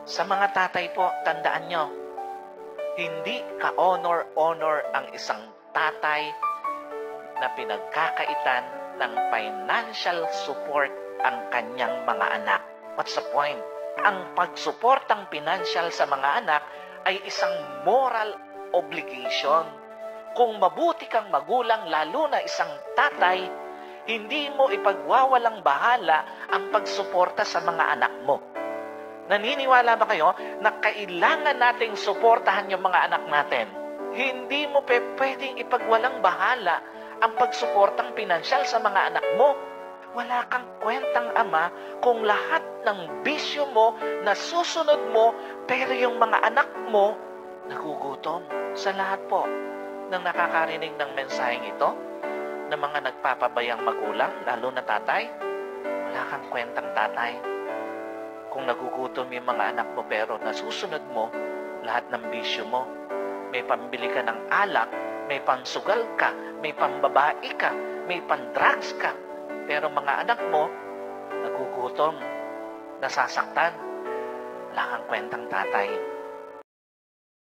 Sa mga tatay po, tandaan nyo, hindi ka-honor ang isang tatay na pinagkakaitan ng financial support ang kanyang mga anak. What's the point? Ang pagsuportang financial sa mga anak ay isang moral obligation. Kung mabuti kang magulang, lalo na isang tatay, hindi mo ipagwawalang bahala ang pagsuporta sa mga anak mo. Naniniwala ba kayo na kailangan nating suportahan yung mga anak natin? Hindi mo pwedeng ipagwalang bahala ang pagsuportang pinansyal sa mga anak mo. Wala kang kwentang ama kung lahat ng bisyo mo na susunod mo, pero yung mga anak mo nagugutom. Sa lahat po ng nakakarinig ng mensaheng ito, ng mga nagpapabayang magulang, lalo na tatay, wala kang kwentang tatay. Kung nagugutom yung mga anak mo pero nasusunod mo lahat ng bisyo mo, may pambili ka ng alak, may pansugal ka, may pambabae ka, may pandrugs ka, pero mga anak mo nagugutom, nasasaktan, wala kang kwentang tatay.